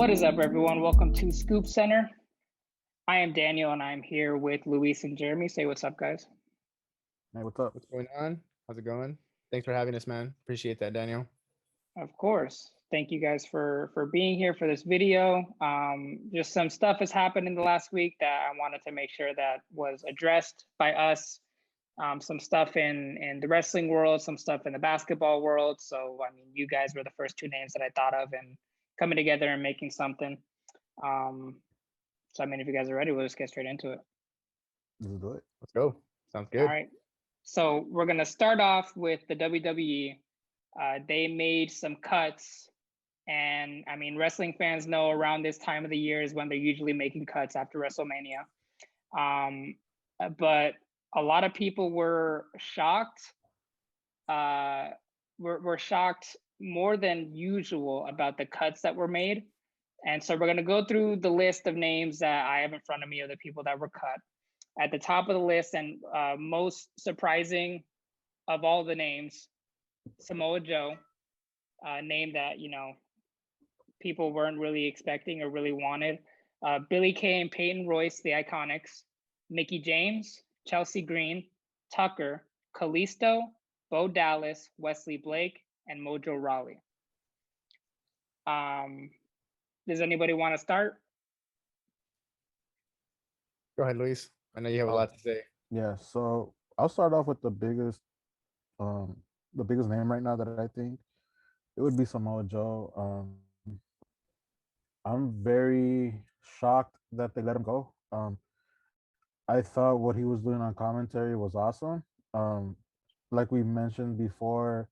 What is up, everyone? Welcome to ScoopsCenter. I am Daniel, and I'm here with Luis and Jeremy. Say what's up, guys. Hey, what's up? What's going on? How's it going? Thanks for having us, man. Appreciate that, Daniel. Of course. Thank you guys for being here for this video. Just some stuff has happened in the last week that I wanted to make sure that was addressed by us. Some stuff in the wrestling world, some stuff in the basketball world. So, I mean, you guys were the first two names that I thought of and coming together and making something. So, I mean, if you guys are ready, we'll just get straight into it. Let's do it. Let's go. Sounds good. All right. So we're going to start off with the WWE. They made some cuts. And I mean, wrestling fans know around this time of the year is when they're usually making cuts after WrestleMania. But a lot of people were shocked. We're shocked more than usual about the cuts that were made. And so we're going to go through the list of names that I have in front of me of the people that were cut. At the top of the list and most surprising of all the names, Samoa Joe, a name that, you know, people weren't really expecting or really wanted. Billy Kay and Peyton Royce, the Iconics, Mickie James, Chelsea Green, Tucker, Kalisto, Bo Dallas, Wesley Blake, and Mojo Rawley. Does anybody want to start? Go ahead, Luis. I know you have a lot to say. Yeah, so I'll start off with the biggest name right now that I think it would be Samoa Joe. I'm very shocked that they let him go. I thought what he was doing on commentary was awesome. Like we mentioned before,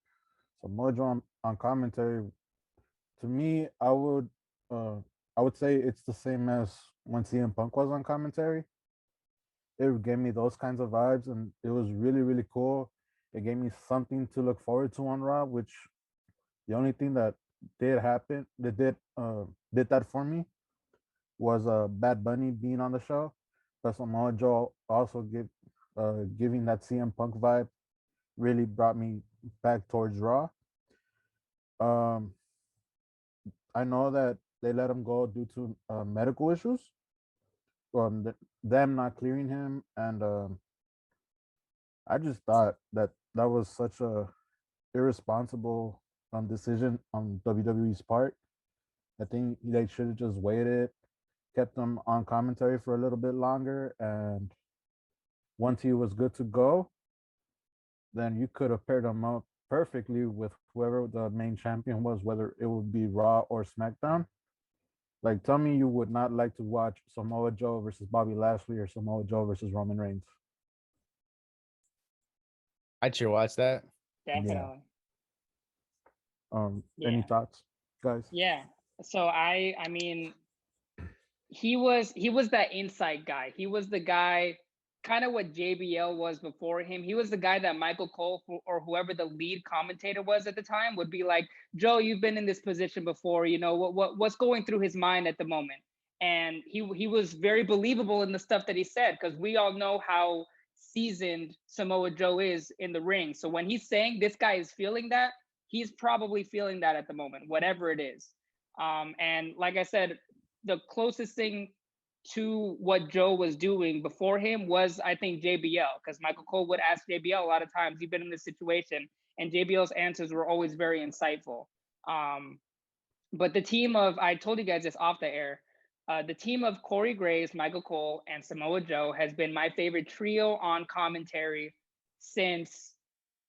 Samoa Joe on commentary, to me, I would say it's the same as when CM Punk was on commentary. It gave me those kinds of vibes, and it was really, really cool. It gave me something to look forward to on Raw, which the only thing that did happen, that did that for me, was Bad Bunny being on the show. But Samoa Joe also giving that CM Punk vibe really brought me back towards Raw. I know that they let him go due to medical issues. Them not clearing him, and I just thought that was such a irresponsible decision on WWE's part. I think they should have just waited, kept him on commentary for a little bit longer, and once he was good to go, then you could have paired him up perfectly with whoever the main champion was, whether it would be Raw or SmackDown. Like, tell me you would not like to watch Samoa Joe versus Bobby Lashley or Samoa Joe versus Roman Reigns. I'd sure watch that. Definitely. Yeah. Any thoughts, guys? Yeah. So I mean, he was that insight guy. He was the guy, kind of what JBL was before him. He was the guy that Michael Cole or whoever the lead commentator was at the time would be like, Joe, you've been in this position before. You know what's going through his mind at the moment. And he was very believable in the stuff that he said, because we all know how seasoned Samoa Joe is in the ring. So when he's saying this guy is feeling that, he's probably feeling that at the moment, whatever it is. And like I said, the closest thing to what Joe was doing before him was, I think, JBL, because Michael Cole would ask JBL a lot of times, you've been in this situation, and JBL's answers were always very insightful. But the team of, I told you guys this off the air, the team of Corey Graves, Michael Cole, and Samoa Joe has been my favorite trio on commentary since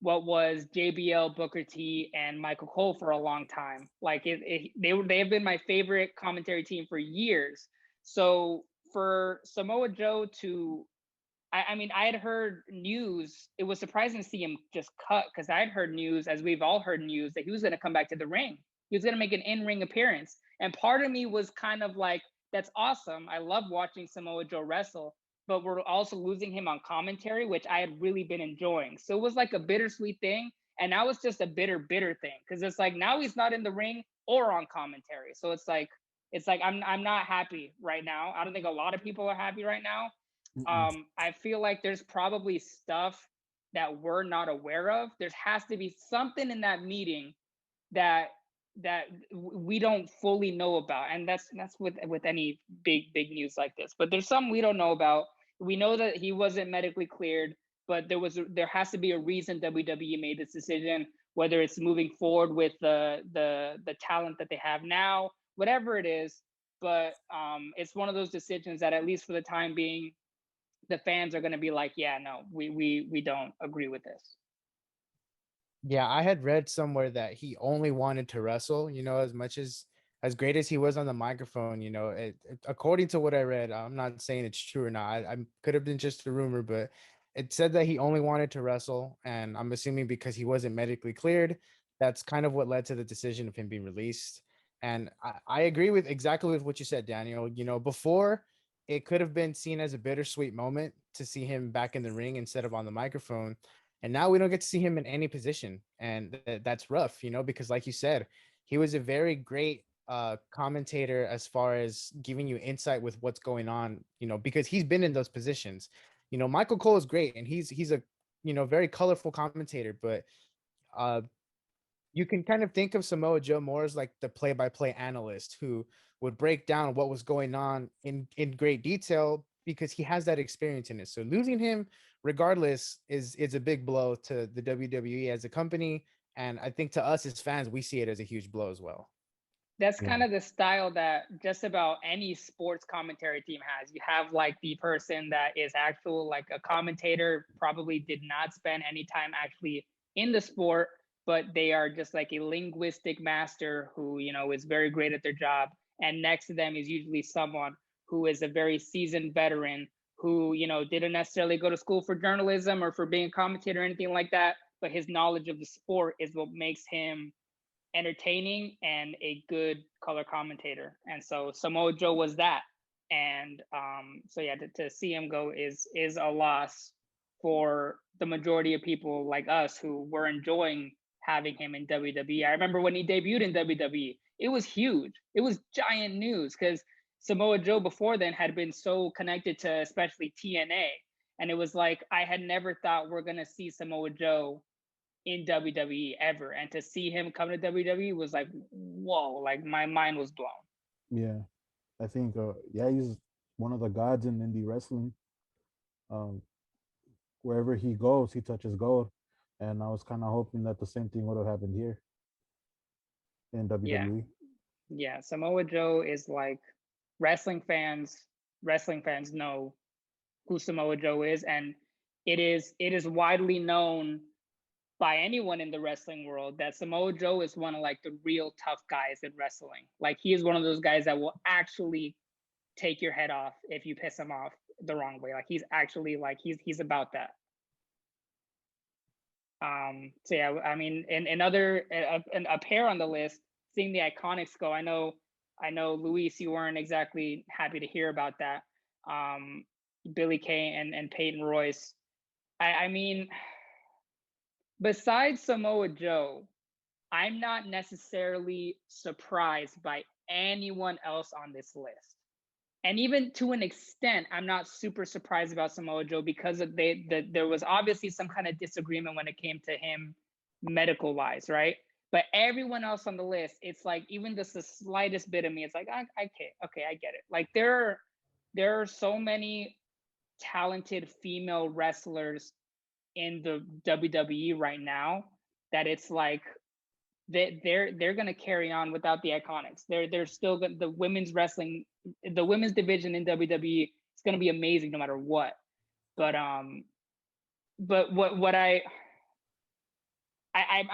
what was JBL, Booker T, and Michael Cole for a long time. Like they have been my favorite commentary team for years. So for Samoa Joe to, I mean, I had heard news. It was surprising to see him just cut, because I had heard news, as we've all heard news, that he was going to come back to the ring. He was going to make an in-ring appearance. And part of me was kind of like, that's awesome. I love watching Samoa Joe wrestle, but we're also losing him on commentary, which I had really been enjoying. So it was like a bittersweet thing. And now it's just a bitter thing, because it's like now he's not in the ring or on commentary. So it's like I'm not happy right now. I don't think a lot of people are happy right now. I feel like there's probably stuff that we're not aware of. There has to be something in that meeting that we don't fully know about, and that's with any big news like this. But there's some we don't know about. We know that he wasn't medically cleared, but there has to be a reason WWE made this decision, whether it's moving forward with the talent that they have now, whatever it is. But it's one of those decisions that, at least for the time being, the fans are going to be like, yeah, no, we don't agree with this. Yeah, I had read somewhere that he only wanted to wrestle, as great as he was on the microphone, according to what I read, I'm not saying it's true or not. I could have been just a rumor, but it said that he only wanted to wrestle. And I'm assuming because he wasn't medically cleared, that's kind of what led to the decision of him being released. And I agree with exactly with what you said, Daniel. Before it could have been seen as a bittersweet moment to see him back in the ring instead of on the microphone. And now we don't get to see him in any position. And that's rough, because like you said, he was a very great commentator as far as giving you insight with what's going on, because he's been in those positions. Michael Cole is great and he's a, very colorful commentator, but you can kind of think of Samoa Joe more as like the play-by-play analyst who would break down what was going on in great detail because he has that experience in it. So losing him regardless is a big blow to the WWE as a company. And I think to us as fans, we see it as a huge blow as well. That's kind of the style that just about any sports commentary team has. You have like the person that is actual like a commentator, probably did not spend any time actually in the sport, but they are just like a linguistic master who, is very great at their job. And next to them is usually someone who is a very seasoned veteran who, didn't necessarily go to school for journalism or for being a commentator or anything like that, but his knowledge of the sport is what makes him entertaining and a good color commentator. And so Samoa Joe was that. And so yeah, to see him go is a loss for the majority of people like us who were enjoying having him in WWE. I remember when he debuted in WWE, it was huge. It was giant news because Samoa Joe before then had been so connected to especially TNA. And it was like, I had never thought we're going to see Samoa Joe in WWE ever. And to see him come to WWE was like, whoa, like my mind was blown. Yeah. I think, he's one of the gods in indie wrestling. Um, Wherever he goes, he touches gold. And I was kind of hoping that the same thing would have happened here in WWE. Yeah. Samoa Joe is like wrestling fans know who Samoa Joe is. And it is widely known by anyone in the wrestling world that Samoa Joe is one of like the real tough guys in wrestling. Like he is one of those guys that will actually take your head off if you piss him off the wrong way. Like he's actually like he's about that. So yeah, I mean, in other a pair on the list, seeing the Iconics go. I know, Luis, you weren't exactly happy to hear about that. Billy Kay and Peyton Royce. I mean, besides Samoa Joe, I'm not necessarily surprised by anyone else on this list. And even to an extent, I'm not super surprised about Samoa Joe because there was obviously some kind of disagreement when it came to him medical wise, right? But everyone else on the list, it's like even just the slightest bit of me, it's like, okay, I get it. Like there are so many talented female wrestlers in the WWE right now that it's like they're going to carry on without the Iconics. They're still the women's wrestling, the women's division in WWE is going to be amazing no matter what. But what I'm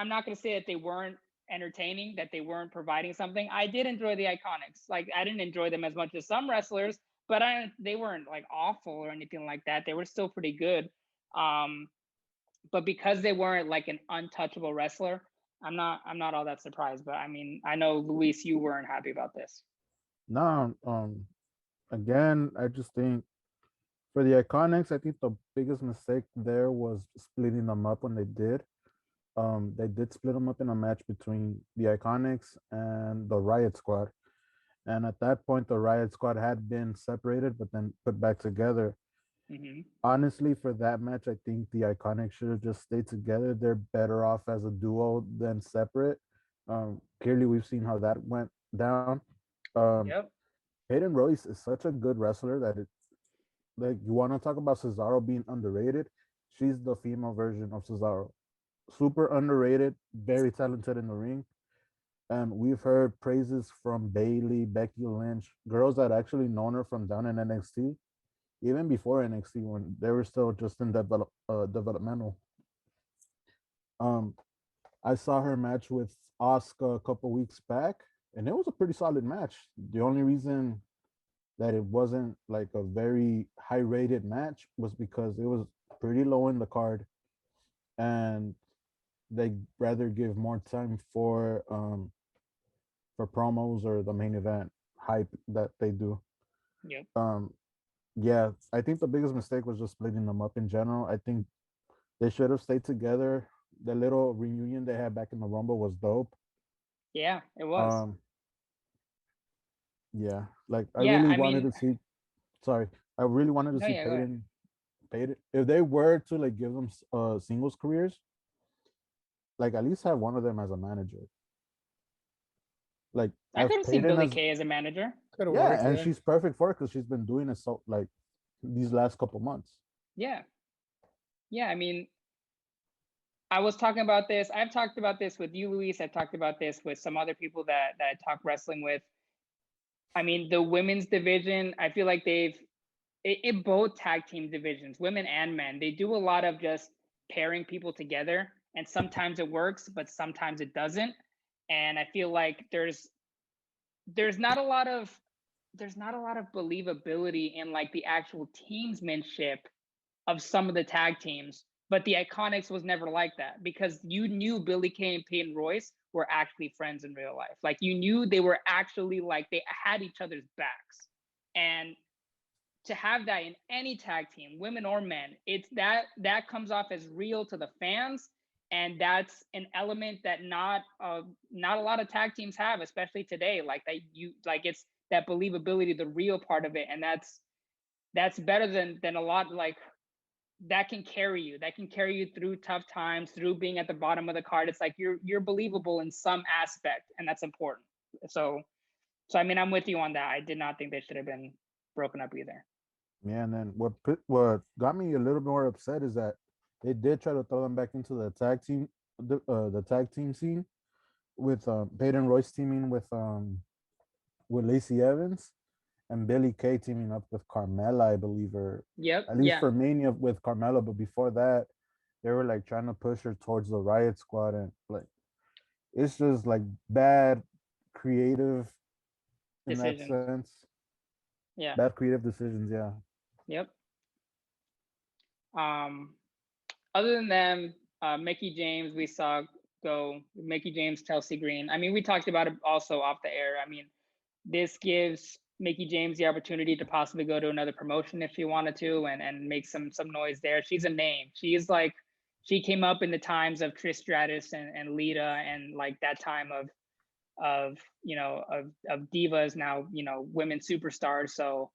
not going to say that they weren't entertaining, that they weren't providing something. I did enjoy the Iconics. Like I didn't enjoy them as much as some wrestlers, but they weren't like awful or anything like that. They were still pretty good. But because they weren't like an untouchable wrestler, I'm not all that surprised. But I mean, I know Luis, you weren't happy about this. No, again, I just think for the Iconics, I think the biggest mistake there was splitting them up when they did. They did split them up in a match between the Iconics and the Riot Squad. And at that point, the Riot Squad had been separated, but then put back together. Mm-hmm. Honestly, for that match, I think the Iconics should have just stayed together. They're better off as a duo than separate. Clearly, we've seen how that went down. Um, Yep. Peyton Royce is such a good wrestler that it like you want to talk about Cesaro being underrated. She's the female version of Cesaro. Super underrated, very talented in the ring. And we've heard praises from Bailey, Becky Lynch, girls that actually known her from down in NXT, even before NXT when they were still just in developmental. Um, I saw her match with Asuka a couple weeks back, and it was a pretty solid match. The only reason that it wasn't like a very high rated match was because it was pretty low in the card, and they rather give more time for promos or the main event hype that they do. Yep. Um, yeah, I think the biggest mistake was just splitting them up in general. I think they should have stayed together. The little reunion they had back in the Rumble was dope. Yeah, it was. Um, yeah, like I Yeah, really I wanted mean, to see. Sorry, I really wanted to no, see yeah, go ahead. Peyton. If they were to like give them singles careers, like at least have one of them as a manager. Like I have could have seen Peyton Billy as Kay as a manager. Could have worked, yeah, and yeah. she's perfect for it because she's been doing it so like these last couple months. Yeah. Yeah, I mean, I was talking about this. I've talked about this with you, Luis. I've talked about this with some other people that I talk wrestling with. I mean, the women's division, I feel like they've in both tag team divisions, women and men, they do a lot of just pairing people together. And sometimes it works, but sometimes it doesn't. And I feel like there's not a lot of there's not a lot of believability in like the actual teamsmanship of some of the tag teams. But the Iconics was never like that because you knew Billy Kay and Peyton Royce were actually friends in real life. Like you knew they were actually like they had each other's backs. And to have that in any tag team, women or men, it's that comes off as real to the fans, and that's an element that not a lot of tag teams have, especially today. Like that you like it's that believability, the real part of it, and that's better than a lot like that can carry you. That can carry you through tough times, through being at the bottom of the card. It's like you're believable in some aspect, and that's important. So so I mean, I'm with you on that. I did not think they should have been broken up either. Yeah, and then what got me a little bit more upset is that they did try to throw them back into the tag team scene with Peyton Royce teaming with Lacey Evans and Billy Kay teaming up with Carmella, I believe, or Yep. at least Yeah. for Mania with Carmella. But before that, they were like trying to push her towards the Riot Squad, and like it's just like bad creative in that Decisions. sense. Yeah. Bad creative decisions, yeah. Yep. Um, other than them, Mickey James, we saw go. Mickey James, Chelsea Green. I mean, we talked about it also off the air. I mean, this gives Mickey James the opportunity to possibly go to another promotion if she wanted to and make some noise there. She's a name. She is like she came up in the times of Trish Stratus and Lita and like that time of of divas now women superstars. So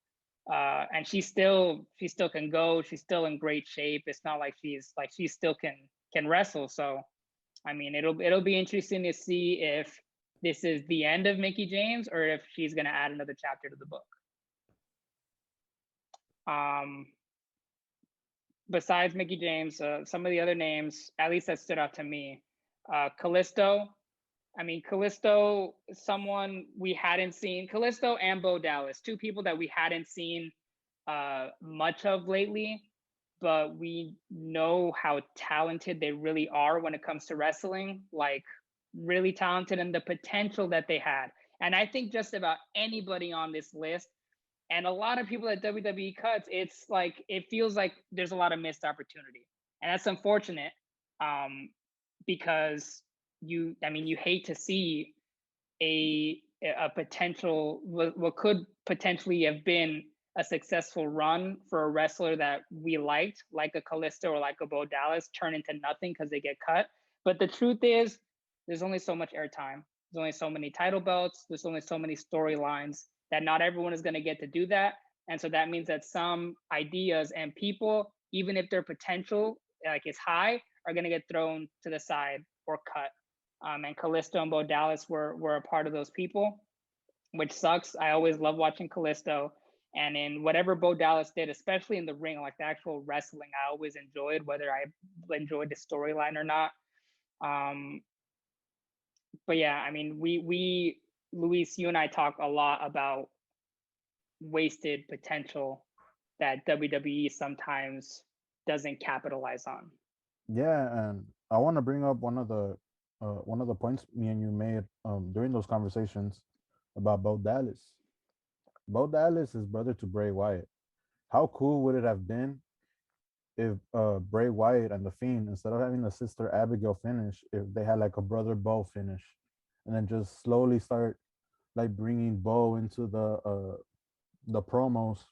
and she still can go. She's still in great shape. It's not like she still can wrestle. So I mean, it'll be interesting to see if this is the end of Mickey James or if she's going to add another chapter to the book. Um, Besides Mickey James, some of the other names, at least that stood out to me, Callisto. I mean, Callisto, someone we hadn't seen. Callisto and Bo Dallas, two people that we hadn't seen much of lately, but we know how talented they really are when it comes to wrestling. Like, really talented and the potential that they had. And I think just about anybody on this list and a lot of people at WWE cuts, it's like it feels like there's a lot of missed opportunity, and that's unfortunate um, because I mean, you hate to see a potential what could potentially have been a successful run for a wrestler that we liked, like a Callisto or like a Bo Dallas, turn into nothing because they get cut. But the truth is, there's only so much airtime. There's only so many title belts. There's only so many storylines that not everyone is going to get to do that. And so that means that some ideas and people, even if their potential like is high, are going to get thrown to the side or cut. And Kalisto and Bo Dallas were a part of those people, which sucks. I always love watching Kalisto. And in whatever Bo Dallas did, especially in the ring, like the actual wrestling, I always enjoyed, whether I enjoyed the storyline or not. But yeah, I mean, we Luis, you and I talk a lot about wasted potential that WWE sometimes doesn't capitalize on. Yeah, and I want to bring up one of the points me and you made during those conversations about Bo Dallas. Bo Dallas is brother to Bray Wyatt. How cool would it have been if Bray Wyatt and the Fiend, instead of having the sister Abigail finish, if they had like a brother Bo finish, and then just slowly start like bringing Bo into the promos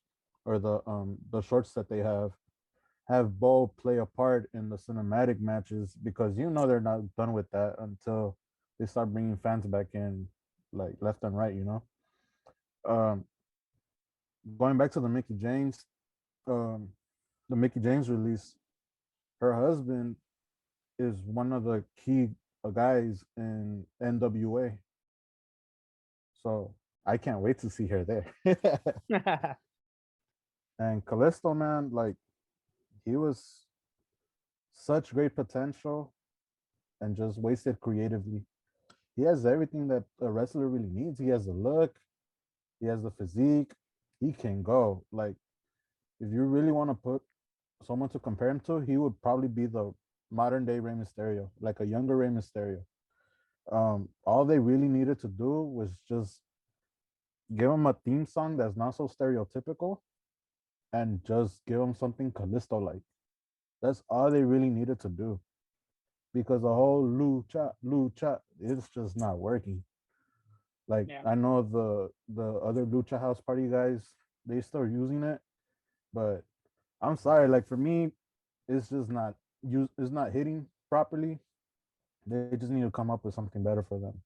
or the shorts that they have Bo play a part in the cinematic matches, because you know they're not done with that until they start bringing fans back in, like left and right. Um, Going back to um, the Mickey James release, her husband is one of the key guys in NWA, so I can't wait to see her there. And Callisto, man, like he was such great potential and just wasted creatively. He has everything that a wrestler really needs. He has the look, he has the physique, he can go. Like, if you really want to put someone to compare him to, he would probably be the modern day Rey Mysterio, like a younger Rey Mysterio. All they really needed to do was just give him a theme song that's not so stereotypical and just give him something Callisto like. That's all they really needed to do, because the whole lucha, it's just not working. Like, Yeah. I know the other lucha house party guys, they start using it, but I'm sorry, like for me, it's just not it's not hitting properly. They just need to come up with something better for them.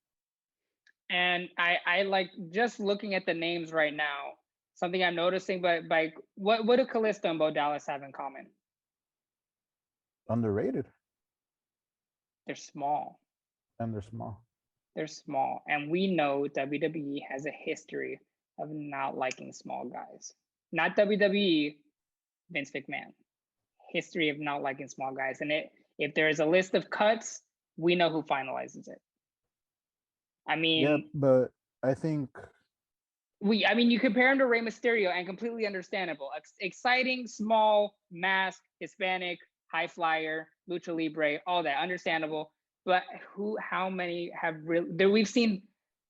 And I like just looking at the names right now, something I'm noticing, but like what do Kalisto and Bo Dallas have in common? Underrated, They're small. and they're small. They're small. And we know WWE has a history of not liking small guys. Not WWE, Vince McMahon. History of not liking small guys. And if there is a list of cuts, we know who finalizes it. I Yeah, mean, but I think you compare him to Rey Mysterio, and completely understandable. Exciting, small, mask, Hispanic, high flyer, lucha libre, all that understandable. But how many have really? We've seen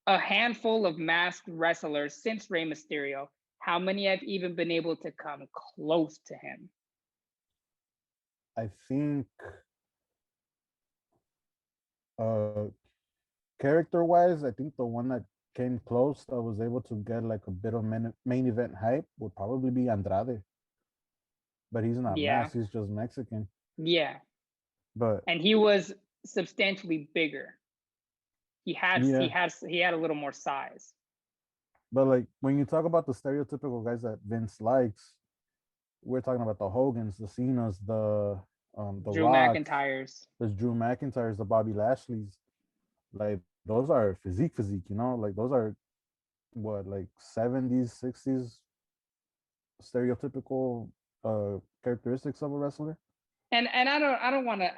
a handful of masked wrestlers since Rey Mysterio. How many have even been able to come close to him? I think uh character wise, I think the one that came close that was able to get like a bit of main event hype would probably be Andrade. But he's not Yeah, masked, he's just Mexican. yeah, But and he was substantially bigger. yeah, He had a little more size. but like when you talk about the stereotypical guys that Vince likes, we're talking about the Hogans, the Cenas, the Drew Rocks, McIntyre's. the Drew McIntyres, the Bobby Lashley's. Like those are physique, like those are what, like 70s, 60s stereotypical characteristics of a wrestler. And I don't want to.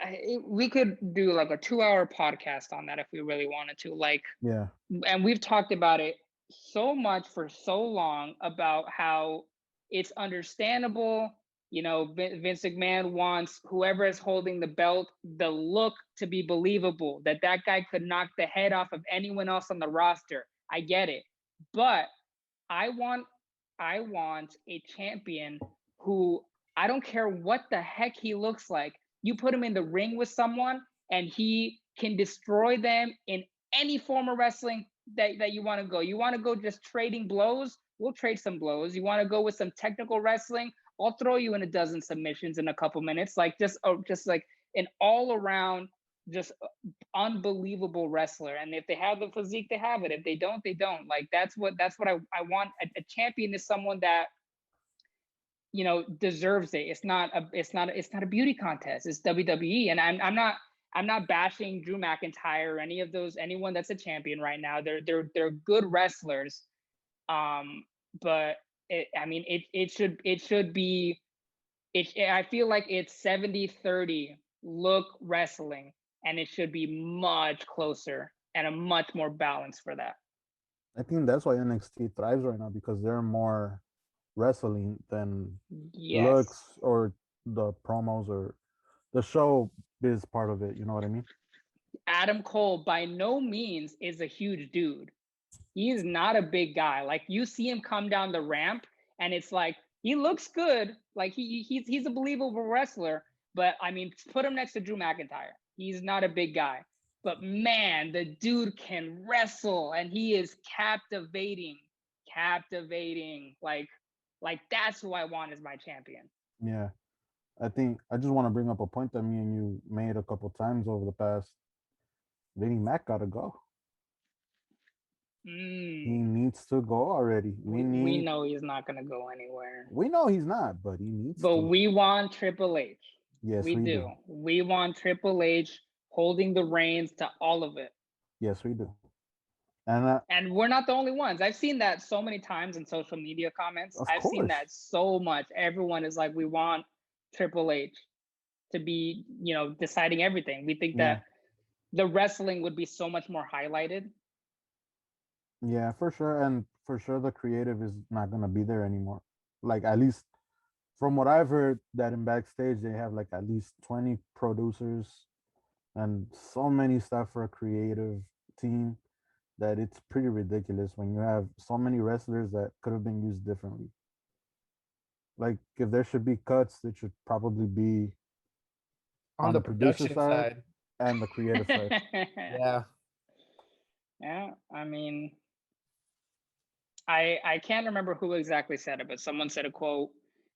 We could do like a 2-hour podcast on that if we really wanted to. Like, Yeah. and we've talked about it so much for so long about how it's understandable. You know, Vince McMahon wants whoever is holding the belt, the look to be believable, that guy could knock the head off of anyone else on the roster. I get it, but I want a champion who, I don't care what the heck he looks like. You put him in the ring with someone and he can destroy them in any form of wrestling that you want to go. You want to go just trading blows? We'll trade some blows. You want to go with some technical wrestling? I'll throw you in a dozen submissions in a couple minutes. Like just like an all around just unbelievable wrestler. And if they have the physique, they have it. If they don't, they don't. Like that's what I want. A champion is someone that, you know, deserves it. It's not a beauty contest. It's WWE. And I'm not I'm not bashing Drew McIntyre or anyone that's a champion right now. They're good wrestlers. But it should be I feel like it's 70-30 look wrestling, and it should be much closer and a much more balance for that. I think that's why NXT thrives right now, because they're more wrestling than Yes. looks or the promos or the show is part of it. You know what I mean? Adam Cole by no means is a huge dude. He's not a big guy. Like, you see him come down the ramp and it's like, he looks good. Like, he's a believable wrestler. But I mean, put him next to Drew McIntyre. He's not a big guy. But man, the dude can wrestle, and he is captivating. Like that's who I want as my champion. Yeah. I think I just want to bring up a point that me and you made a couple times over the past. Vinny Mac gotta go. He needs to go already. We know he's not gonna go anywhere. We know he's not, but he needs But to. we want Triple H. Yes, we do. We want Triple H holding the reins to all of it. Yes, we do. And we're not the only ones. I've seen that so many times in social media comments. I've seen that so much. Everyone is like, we want Triple H to be, deciding everything. We think that the wrestling would be so much more highlighted. Yeah, for sure. And for sure the creative is not gonna be there anymore. Like, at least from what I've heard, that in backstage they have like at least 20 producers and so many stuff for a creative team that it's pretty ridiculous when you have so many wrestlers that could have been used differently. Like, if there should be cuts, it should probably be on the producer side and the creative side. Yeah. Yeah, I mean, I can't remember who exactly said it, but someone said a quote.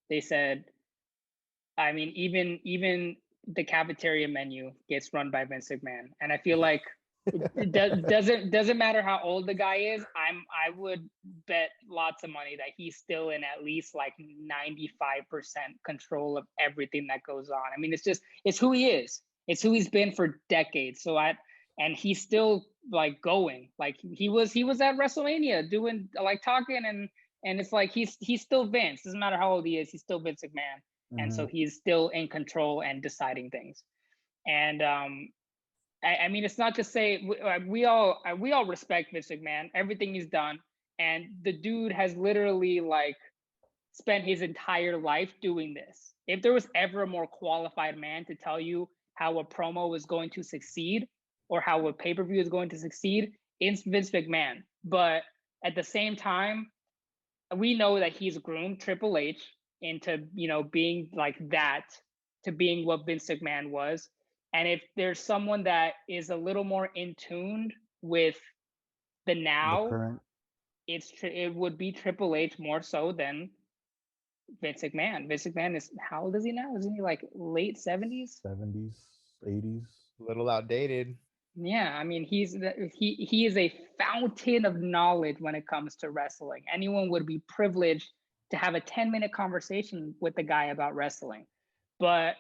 They said, I mean, even the cafeteria menu gets run by Vince McMahon, and I feel like it doesn't matter how old the guy is. I would bet lots of money that he's still in at least like 95% control of everything that goes on. I mean, it's who he is. It's who he's been for decades. And he's still like going. Like, he was at WrestleMania doing, like, talking, and it's like he's still Vince. Doesn't matter how old he is, he's still Vince McMahon. Mm-hmm. And so he's still in control and deciding things. And I mean, it's not to say we all respect Vince McMahon, everything he's done, and the dude has literally like spent his entire life doing this. If there was ever a more qualified man to tell you how a promo is going to succeed or how a pay-per-view is going to succeed, it's Vince McMahon. But at the same time, we know that he's groomed Triple H into, being like that, to being what Vince McMahon was. And if there's someone that is a little more in tune with the now, it would be Triple H more so than Vince McMahon. Vince McMahon is, how old is he now? Isn't he like late 70s? 70s, 80s. A little outdated. Yeah, I mean, he is a fountain of knowledge when it comes to wrestling. Anyone would be privileged to have a 10-minute conversation with the guy about wrestling. But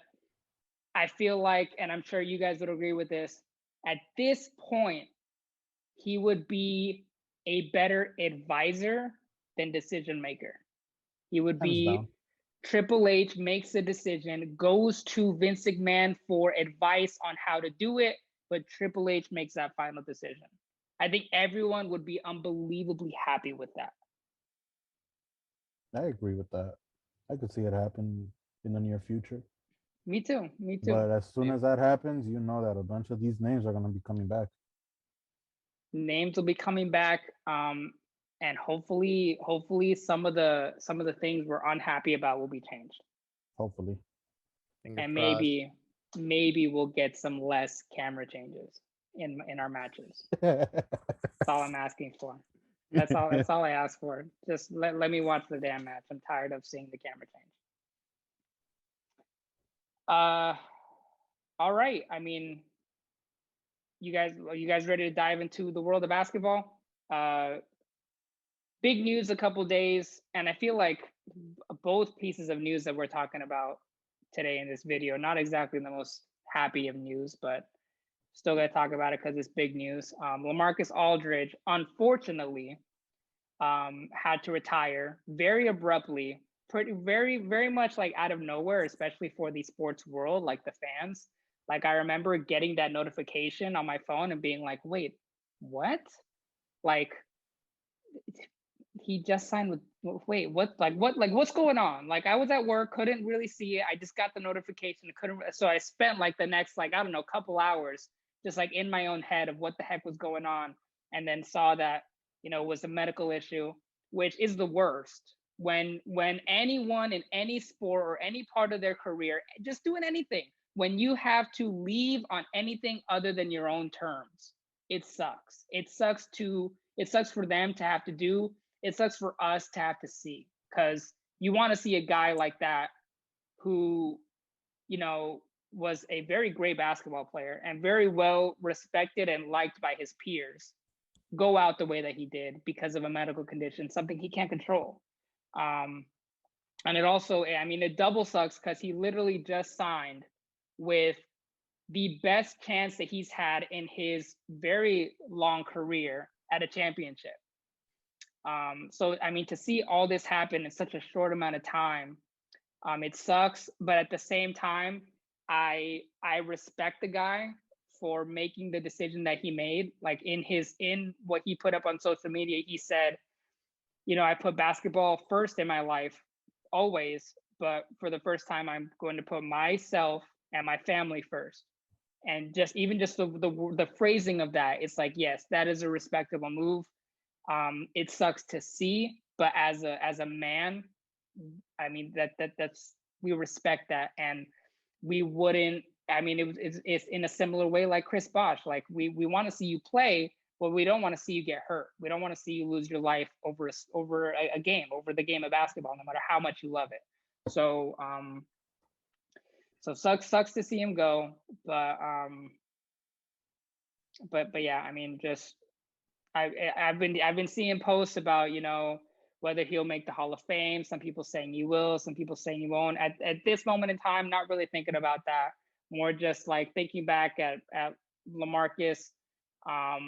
I feel like, and I'm sure you guys would agree with this, at this point, he would be a better advisor than decision maker. He would be, Triple H makes a decision, goes to Vince McMahon for advice on how to do it, but Triple H makes that final decision. I think everyone would be unbelievably happy with that. I agree with that. I could see it happen in the near future. Me too. But as soon as that happens, you know that a bunch of these names are going to be coming back. Names will be coming back, and hopefully some of the things we're unhappy about will be changed. Hopefully. And maybe we'll get some less camera changes in our matches. That's all I'm asking for. That's all I ask for. Just let me watch the damn match. I'm tired of seeing the camera change. All right. I mean, you guys ready to dive into the world of basketball? Big news a couple days, and I feel like both pieces of news that we're talking about today in this video, not exactly the most happy of news, but Still got to talk about it because it's big news. LaMarcus Aldridge, unfortunately, had to retire very abruptly, very much like out of nowhere, especially for the sports world, like the fans. Like I remember getting that notification on my phone and being like, "Wait, what? Like he just signed with? Wait, what? Like what's going on?" Like I was at work, couldn't really see it. I just got the notification, couldn't. So I spent like the next like I don't know couple hours just like in my own head of what the heck was going on, and then saw that it was a medical issue, which is the worst when anyone in any sport or any part of their career just doing anything, when you have to leave on anything other than your own terms, it sucks. It sucks for them to have to do. It sucks for us to have to see, because you want to see a guy like that who was a very great basketball player and very well respected and liked by his peers go out the way that he did because of a medical condition, something he can't control. And it also, I mean, it double sucks because he literally just signed with the best chance that he's had in his very long career at a championship. So, I mean, to see all this happen in such a short amount of time, it sucks. But at the same time, I respect the guy for making the decision that he made. Like in what he put up on social media, he said, I put basketball first in my life always, but for the first time, I'm going to put myself and my family first. And just the phrasing of that, it's like, yes, that is a respectable move. It sucks to see, but as a man, I mean that's we respect that, and we wouldn't. I mean, it's in a similar way like Chris Bosh. Like we want to see you play, but we don't want to see you get hurt. We don't want to see you lose your life over a game, over the game of basketball, no matter how much you love it. So sucks to see him go, but yeah, I mean, just I've been seeing posts about whether he'll make the Hall of Fame. Some people saying he will, some people saying he won't. At this moment in time, not really thinking about that. More just like thinking back at LaMarcus. I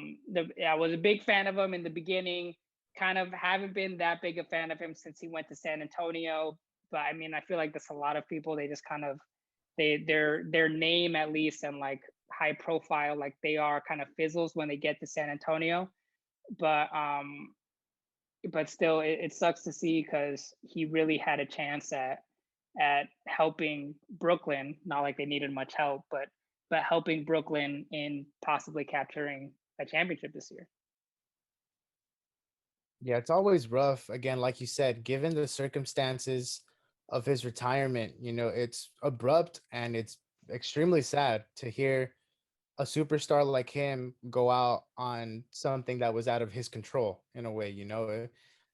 was a big fan of him in the beginning. Kind of haven't been that big a fan of him since he went to San Antonio. But I mean, I feel like there's a lot of people. They just kind of their name at least, and like high profile like they are, kind of fizzles when they get to San Antonio. But still, it sucks to see, because he really had a chance at helping Brooklyn. Not like they needed much help, but helping Brooklyn in possibly capturing a championship this year. Yeah, it's always rough. Again, like you said, given the circumstances of his retirement, it's abrupt and it's extremely sad to hear a superstar like him go out on something that was out of his control in a way.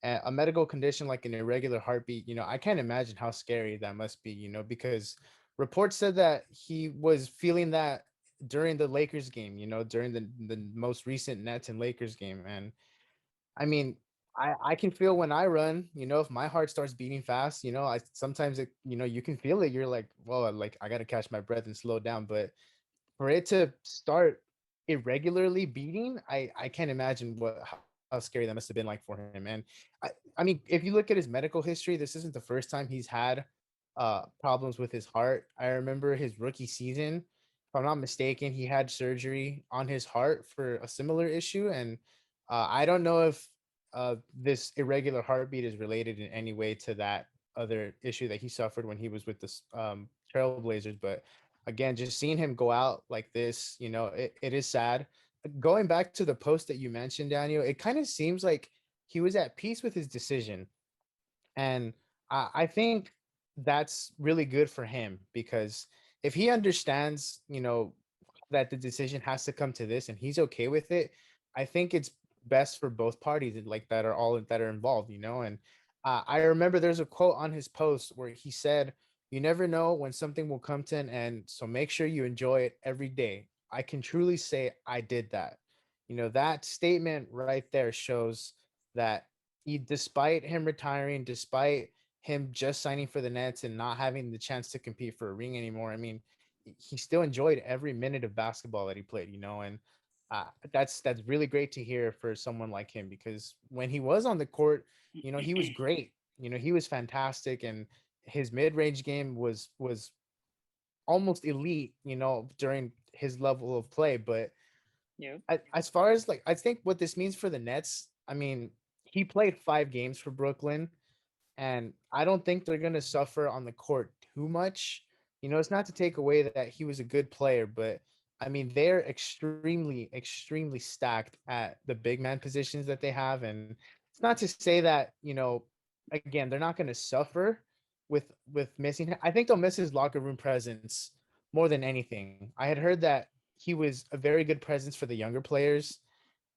A medical condition like an irregular heartbeat. I can't imagine how scary that must be, because reports said that he was feeling that during the Lakers game, during the most recent Nets and Lakers game. And I mean, I can feel when I run, if my heart starts beating fast, I sometimes you can feel it. You're like, well, like I got to catch my breath and slow down. But for it to start irregularly beating, I can't imagine how scary that must have been like for him. And I mean, if you look at his medical history, this isn't the first time he's had problems with his heart. I remember his rookie season, if I'm not mistaken, he had surgery on his heart for a similar issue. And I don't know if this irregular heartbeat is related in any way to that other issue that he suffered when he was with the Trailblazers. But again, just seeing him go out like this, it is sad. Going back to the post that you mentioned, Daniel, it kind of seems like he was at peace with his decision. And I think that's really good for him, because if he understands, that the decision has to come to this and he's okay with it, I think it's best for both parties, like that are involved, And I remember there's a quote on his post where he said, "You never know when something will come to an end, so make sure you enjoy it every day." I can truly say I did that. That statement right there shows that despite him retiring, despite him just signing for the Nets and not having the chance to compete for a ring anymore, I mean, he still enjoyed every minute of basketball that he played, and that's really great to hear for someone like him, because when he was on the court, he was great. He was fantastic, and his mid-range game was almost elite, during his level of play. But Yeah. as far as like, I think what this means for the Nets, I mean, he played 5 games for Brooklyn, and I don't think they're going to suffer on the court too much. It's not to take away that he was a good player, but I mean, they're extremely, extremely stacked at the big man positions that they have. And it's not to say that, again, they're not going to suffer with missing him. I think they'll miss his locker room presence more than anything. I had heard that he was a very good presence for the younger players,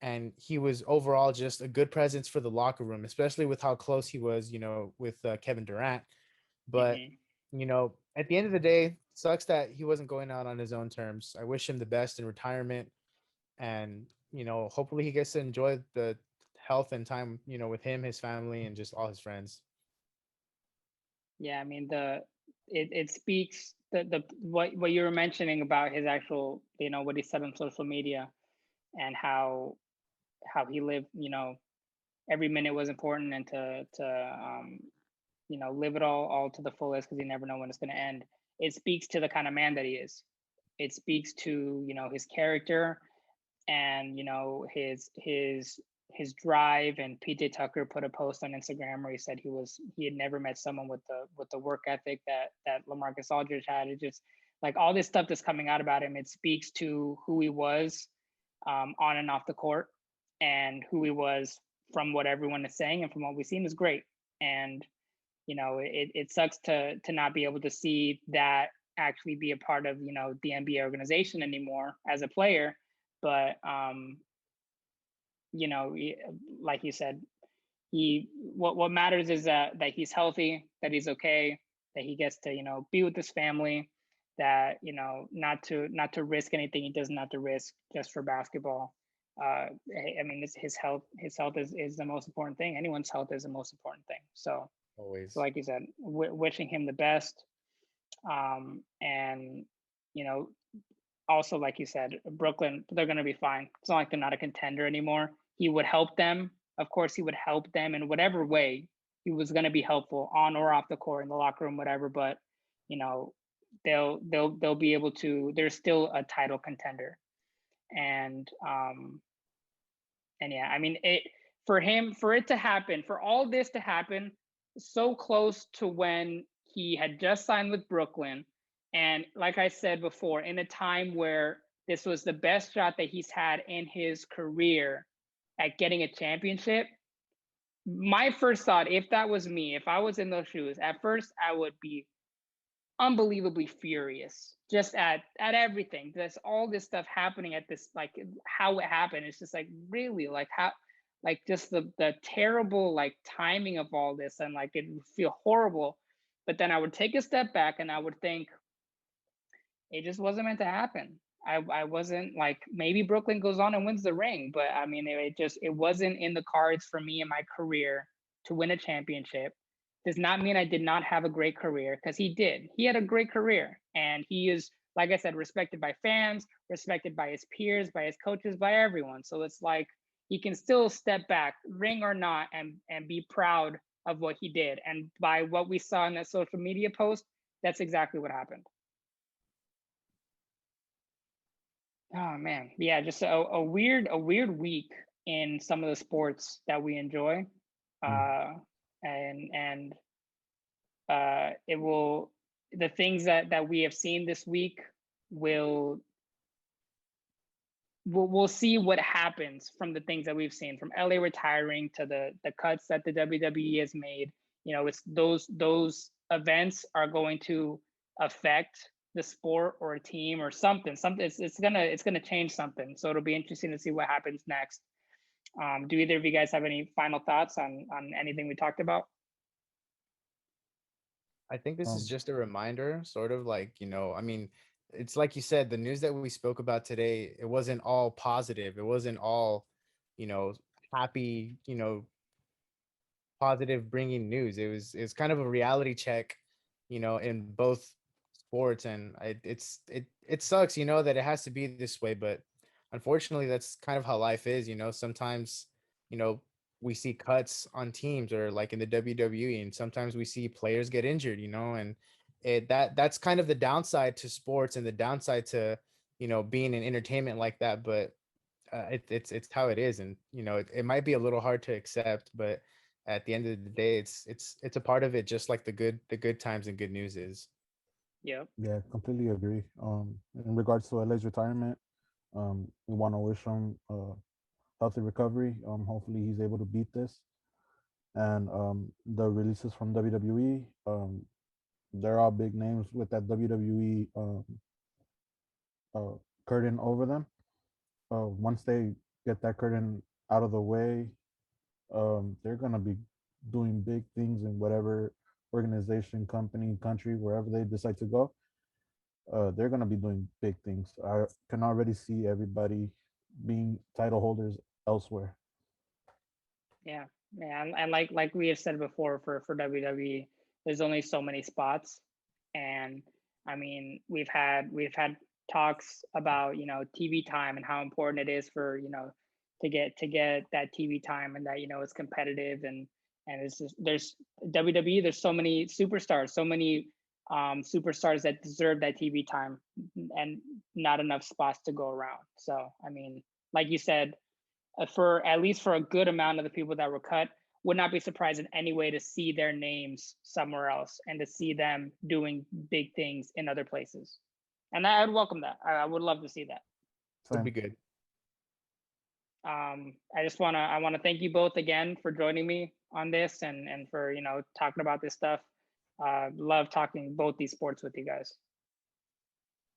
and he was overall just a good presence for the locker room, especially with how close he was, with Kevin Durant. But Mhm. at the end of the day, sucks that he wasn't going out on his own terms. I wish him the best in retirement, and hopefully he gets to enjoy the health and time, with him, his family, and just all his friends. Yeah, I mean it speaks the what you were mentioning about his actual, what he said on social media, and how he lived, every minute was important, and to live it all to the fullest, because you never know when it's going to end. It speaks to the kind of man that he is. It speaks to, his character, and his drive. And PJ Tucker put a post on Instagram where he said he had never met someone with the work ethic that LaMarcus Aldridge had. It just, like, all this stuff that's coming out about him, it speaks to who he was, on and off the court, and who he was from what everyone is saying and from what we've seen is great. And it sucks to not be able to see that actually be a part of the NBA organization anymore as a player. But like you said, what matters is that he's healthy, that he's okay, that he gets to be with his family, that not to risk anything he doesn't have to risk just for basketball. I mean, his health is the most important thing. Anyone's health is the most important thing. So Always. like you said, wishing him the best. And you know also, like you said, Brooklyn, they're going to be fine. It's not like they're not a contender anymore. He would help them. Of course, he would help them in whatever way he was going to be helpful, on or off the court, in the locker room, whatever. But you know, they'll be able to. They're still a title contender, and yeah, I mean, for it to happen, for all this to happen so close to when he had just signed with Brooklyn, and like I said before, in a time where this was the best shot that he's had in his career at getting a championship. My first thought, if that was me, if I was in those shoes, at first I would be unbelievably furious just at everything. There's all this stuff happening at this, like, how it happened. It's just like, really, like, how, like, just the terrible, like, timing of all this, and like it would feel horrible. But then I would take a step back and I would think it just wasn't meant to happen. I wasn't, like, maybe Brooklyn goes on and wins the ring, but I mean, it wasn't in the cards for me in my career to win a championship. Does not mean I did not have a great career, because he did. He had a great career, and he is, like I said, respected by fans, respected by his peers, by his coaches, by everyone. So it's like he can still step back, ring or not, and be proud of what he did. And by what we saw in that social media post, that's exactly what happened. Oh man, yeah, just a weird week in some of the sports that we enjoy, Mm. uh, and it will, the things that we have seen this week will we'll see what happens from the things that we've seen, from LA retiring to the cuts that the WWE has made. It's those events are going to affect the sport or a team or something. Something, it's gonna change something. So it'll be interesting to see what happens next. Do either of you guys have any final thoughts on anything we talked about? I think this is Um, just a reminder, sort of like, I mean, it's like you said, the news that we spoke about today, it wasn't all positive. It wasn't all, you know, happy, positive bringing news. It's kind of a reality check, in both sports, and it sucks, you know, that it has to be this way, but unfortunately, that's kind of how life is. You know, sometimes, you know, we see cuts on teams or like in the WWE, and sometimes we see players get injured. You know, and that's kind of the downside to sports and the downside to, you know, being in entertainment like that. But it's how it is, and you know, it might be a little hard to accept, but at the end of the day, it's a part of it, just like the good times and good news is. Yep. Yeah, completely agree. In regards to LA's retirement, we want to wish him healthy recovery. Hopefully he's able to beat this. And the releases from WWE, they're all big names with that WWE uh, curtain over them. Once they get that curtain out of the way, they're gonna be doing big things in whatever organization, company, country, wherever they decide to go. They're gonna be doing big things. I can already see everybody being title holders elsewhere. Yeah, yeah, and like we have said before, for WWE, there's only so many spots, and I mean we've had talks about, you know, TV time and how important it is for, you know, to get that TV time, and that, you know, it's competitive, and it's just, there's WWE, there's so many superstars, so many superstars that deserve that TV time, and not enough spots to go around. So I mean, like you said, for at least for a good amount of the people that were cut, would not be surprised in any way to see their names somewhere else and to see them doing big things in other places. And I'd welcome that. I would love to see that. Would be Same. good. I want to thank you both again for joining me on this, and for, you know, talking about this stuff. Love talking both these sports with you guys.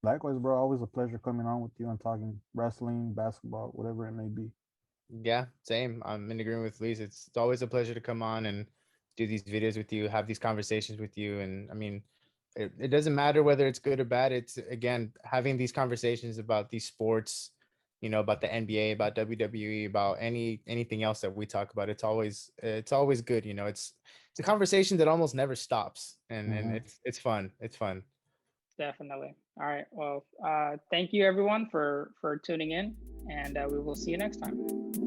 Likewise, bro. Always a pleasure coming on with you and talking wrestling, basketball, whatever it may be. Yeah, same. I'm in agreement with Luis. It's always a pleasure to come on and do these videos with you, have these conversations with you. And I mean, it doesn't matter whether it's good or bad. It's again having these conversations about these sports, you know, about the NBA, about WWE, about anything else that we talk about. It's always good. You know, it's a conversation that almost never stops, and Hmm. it's fun. It's fun. Definitely. All right. Well, thank you everyone for tuning in, and we will see you next time.